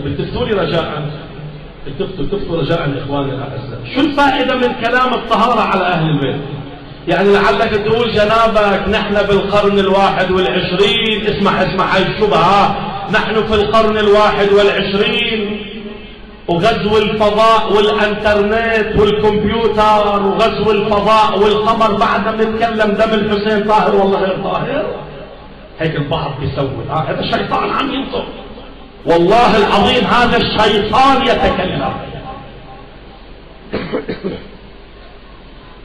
بتفتوا لي رجاء، بتفتوا رجاء إخواني الأعزاء، شو الفائدة من كلام الطهارة على أهل البيت؟ يعني لعلك تقول جنابك نحن بالقرن 21، اسمع هاي الشبهة، نحن في القرن 21 وغزو الفضاء والانترنت والكمبيوتر وغزو الفضاء والقمر، بعدنا بنتكلم دم الحسين طاهر والله غير طاهر. هيك البعض بيسوي، هذا الشيطان عم ينطق، والله العظيم هذا الشيطان يتكلم.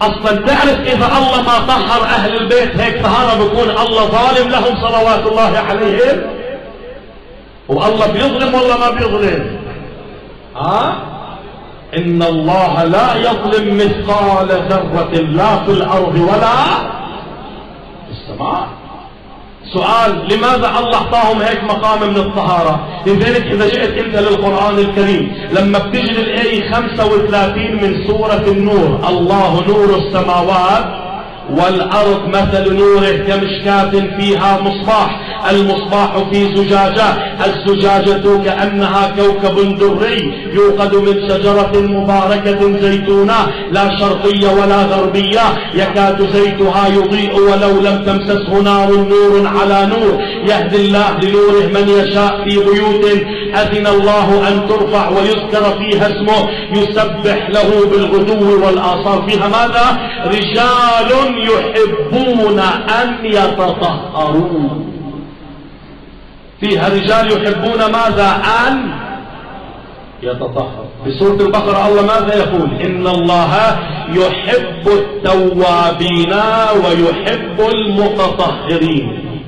اصلا تعرف اذا الله ما طهر اهل البيت هيك طهارة بكون الله ظالم لهم صلوات الله عليهم. والله بيظلم ولا ما بيظلم؟ إن الله لا يظلم مثقال ذرة لا في الأرض ولا في السماء. سؤال، لماذا الله اعطاهم هيك مقام من الطهارة؟ لذلك إذا جئت أنت للقرآن الكريم لما بتجري الآية 35 من سورة النور، الله نور السماوات والأرض مثل نوره كمشكاة فيها مصباح، المصباح في زجاجة، الزجاجة كأنها كوكب دري يوقد من شجرة مباركة زيتونة لا شرقية ولا غربية يكاد زيتها يضيء ولو لم تمسسه نار، نور على نور، يهدي الله لنوره من يشاء في بيوت أذن الله أن ترفع ويذكر فيها اسمه يسبح له بالغدو والآصال. فيها ماذا؟ رجال يحبون أن يتطهروا. فيها رجال يحبون ماذا؟ أن يتطهر. في سورة البقرة الله ماذا يقول؟ إن الله يحب التوابين ويحب المتطهرين.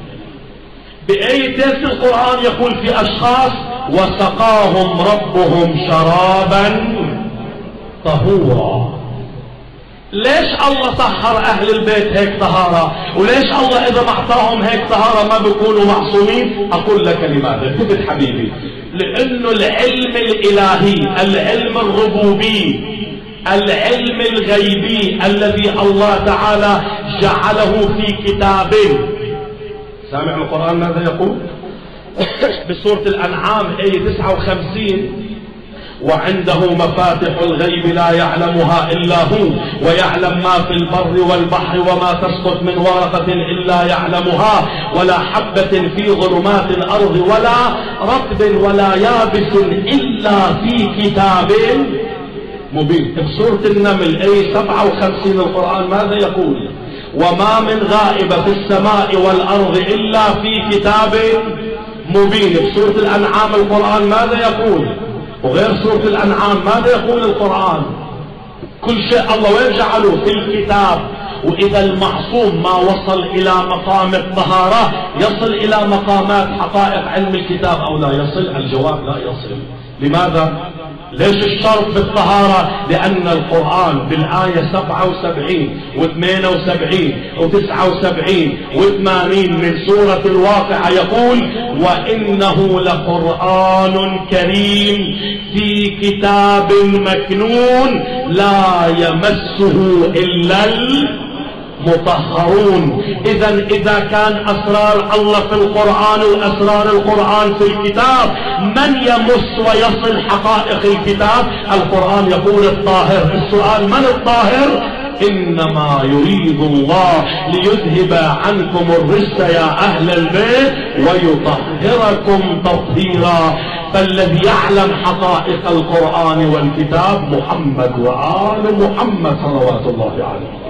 بآيتين في القرآن يقول في أشخاص وسقاهم ربهم شرابا طهورا. ليش الله طهر أهل البيت هيك طهارة؟ وليش الله إذا ما أعطاهم هيك طهارة ما بيكونوا معصومين؟ أقول لك لماذا؟ انتبه حبيبي، لأنه العلم الإلهي، العلم الربوبي، العلم الغيبي الذي الله تعالى جعله في كتابه. سامع القرآن ماذا يقول؟ بسورة الأنعام آية 59: وعنده مفاتح الغيب لا يعلمها إلا هو ويعلم ما في البر والبحر وما تسقط من ورقة إلا يعلمها ولا حبة في ظلمات الأرض ولا رطب ولا يابس إلا في كتاب مبين. بسورة النمل آية 57 القرآن ماذا يقول؟ وما من غائبة في السماء والأرض إلا في كتاب مبين. بسورة الأنعام القرآن ماذا يقول؟ وغير سورة الأنعام ماذا يقول القرآن؟ كل شيء الله وين جعله؟ في الكتاب. وإذا المعصوم ما وصل إلى مقام الطهارة يصل إلى مقامات حقائق علم الكتاب أو لا يصل؟ الجواب لا يصل. لماذا؟ ليش الشرط في الطهارة؟ لأن القرآن بالآية 77 و78 و79 و80 من سورة الواقعة يقول وإنه لقرآن كريم في كتاب مكنون لا يمسه إلا مطهرون. إذا كان أسرار الله في القرآن وأسرار القرآن في الكتاب، من يمس ويصل حقائق الكتاب؟ القرآن يقول الطاهر. السؤال من الطاهر؟ إنما يريد الله ليذهب عنكم الرجس يا أهل البيت ويطهركم تطهيرا. فالذي يعلم حقائق القرآن والكتاب محمد وآل محمد صلوات الله عليه.